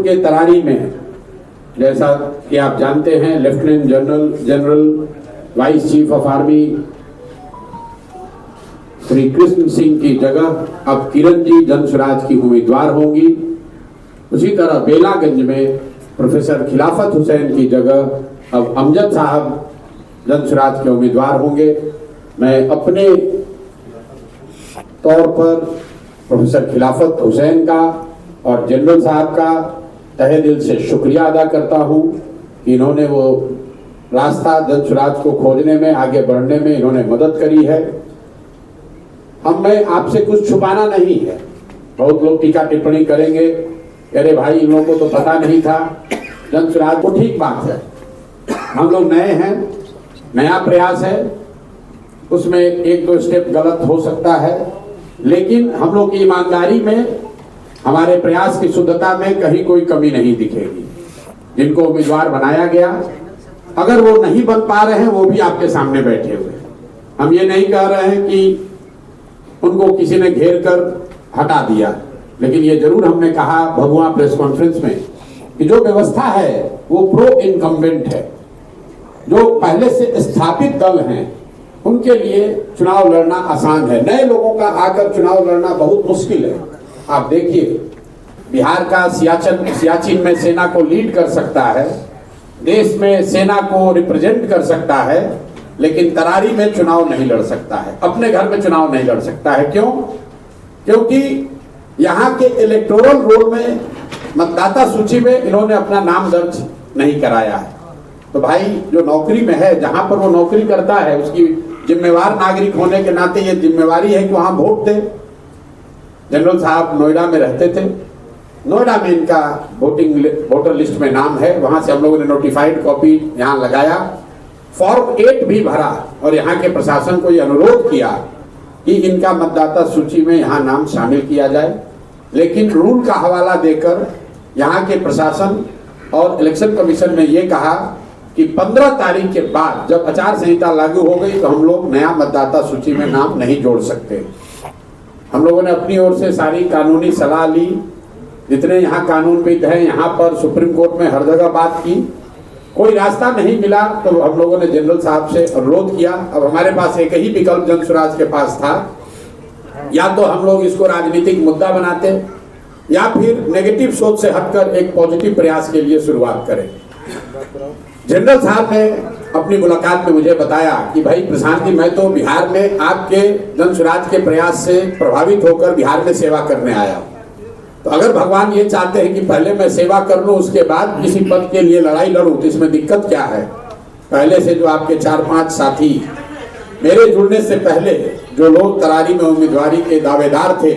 के तरारी में, जैसा कि आप जानते हैं, lieutenant general vice chief of army Shri Krishna Singh की जगह अब किरण जी जनसुराज की उम्मीदवार होंगी। उसी तरह बेलागंज में प्रोफेसर खिलाफत हुसैन की जगह अब अमजद साहब जनसुराज के उम्मीदवार होंगे। मैं अपने तौर पर प्रोफेसर खिलाफत हुसैन का और जनरल साहब का तहे दिल से शुक्रिया अदा करता हूं कि इन्होंने वो रास्ता जनसुराज को खोजने में, आगे बढ़ने में इन्होंने मदद करी है। हम में आपसे कुछ छुपाना नहीं है। बहुत लोग टीका टिप्पणी करेंगे, अरे भाई इन लोगों को तो पता नहीं था जनसुराज को। ठीक बात है, हम लोग नए हैं, नया प्रयास है, उसमें एक दो स्टेप गलत हो सकता है, लेकिन हम लोग की ईमानदारी में, हमारे प्रयास की शुद्धता में कहीं कोई कमी नहीं दिखेगी। जिनको उम्मीदवार बनाया गया, अगर वो नहीं बन पा रहे हैं, वो भी आपके सामने बैठे हुए। हम ये नहीं कह रहे हैं कि उनको किसी ने घेर कर हटा दिया, लेकिन ये जरूर हमने कहा भगवा प्रेस कॉन्फ्रेंस में कि जो व्यवस्था है वो प्रो इनकम्बेंट है। जो पहले से स्थापित दल हैं उनके लिए चुनाव लड़ना आसान है, नए लोगों का आकर चुनाव लड़ना बहुत मुश्किल है। आप देखिए, बिहार का सियाचिन में सेना को लीड कर सकता है, देश में सेना को रिप्रेजेंट कर सकता है, लेकिन तरारी में चुनाव नहीं लड़ सकता है, अपने घर में चुनाव नहीं लड़ सकता है। क्यों? क्योंकि यहाँ के इलेक्टोरल रोल में, मतदाता सूची में इन्होंने अपना नाम दर्ज नहीं कराया है। तो भाई जो नौकरी में है, जहां पर वो नौकरी करता है, उसकी जिम्मेवार नागरिक होने के नाते ये जिम्मेवारी है कि वहां वोट दे। जनरल साहब नोएडा में रहते थे, नोएडा में इनका वोटर लिस्ट में नाम है, वहां से हम लोगों ने नोटिफाइड कॉपी यहाँ लगाया, फॉर्म 8 भी भरा और यहाँ के प्रशासन को यह अनुरोध किया कि इनका मतदाता सूची में यहाँ नाम शामिल किया जाए। लेकिन रूल का हवाला देकर यहाँ के प्रशासन और इलेक्शन कमीशन ने ये कहा कि 15 तारीख के बाद, जब आचार संहिता लागू हो गई, तो हम लोग नया मतदाता सूची में नाम नहीं जोड़ सकते। हम लोगों ने अपनी ओर से सारी कानूनी सलाह ली, जितने यहाँ कानूनविद हैं, यहाँ पर सुप्रीम कोर्ट में हर जगह बात की, कोई रास्ता नहीं मिला। तो हम लोगों ने जनरल साहब से अनुरोध किया। अब हमारे पास एक ही विकल्प जनसुराज के पास था, या तो हम लोग इसको राजनीतिक मुद्दा बनाते, या फिर नेगेटिव सोच से हटकर एक पॉजिटिव प्रयास के लिए शुरुआत करें। जनरल साहब ने अपनी मुलाकात में मुझे बताया कि भाई प्रशांत जी, मैं तो बिहार में आपके जनसुराज के प्रयास से प्रभावित होकर बिहार में सेवा करने आया हूँ। तो अगर भगवान ये चाहते हैं कि पहले मैं सेवा कर लूँ, उसके बाद किसी पद के लिए लड़ाई लड़ूं, तो इसमें दिक्कत क्या है? पहले से जो आपके 4-5 साथी, मेरे जुड़ने से पहले जो लोग तरारी में उम्मीदवारी के दावेदार थे,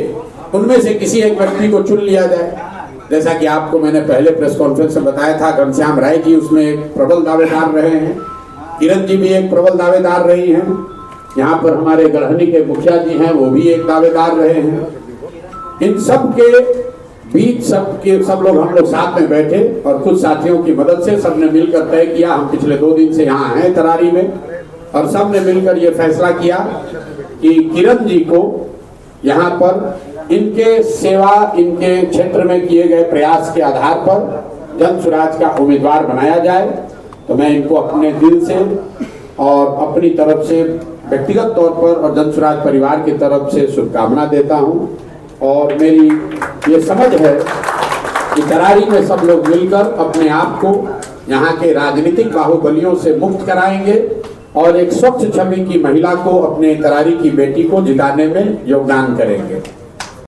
उनमें से किसी एक व्यक्ति को चुन लिया जाए। जैसा कि आपको मैंने पहले प्रेस कॉन्फ्रेंस में बताया था, घनश्याम राय जी उसमें एक प्रबल दावेदार रहे हैं, किरण जी भी एक प्रबल दावेदार रही हैं, यहाँ पर हमारे गढ़हनी के मुखिया जी हैं, वो भी एक दावेदार रहे हैं। इन सब के बीच सब लोग हम लोग साथ में बैठे और कुछ साथियों की मदद से सबने मिलकर तय किया। हम पिछले 2 दिन से यहाँ हैं तरारी में, और सबने मिलकर ये फैसला किया कि किरण जी को यहाँ पर इनके सेवा, इनके क्षेत्र में किए गए प्रयास के आधार पर जनसुराज का उम्मीदवार बनाया जाए। तो मैं इनको अपने दिल से और अपनी तरफ से व्यक्तिगत तौर पर और जनसुराज परिवार की तरफ से शुभकामना देता हूँ। और मेरी ये समझ है कि तरारी में सब लोग मिलकर अपने आप को यहाँ के राजनीतिक बाहुबलियों से मुक्त कराएंगे और एक स्वच्छ छवि की महिला को, अपने तरारी की बेटी को जिताने में योगदान करेंगे।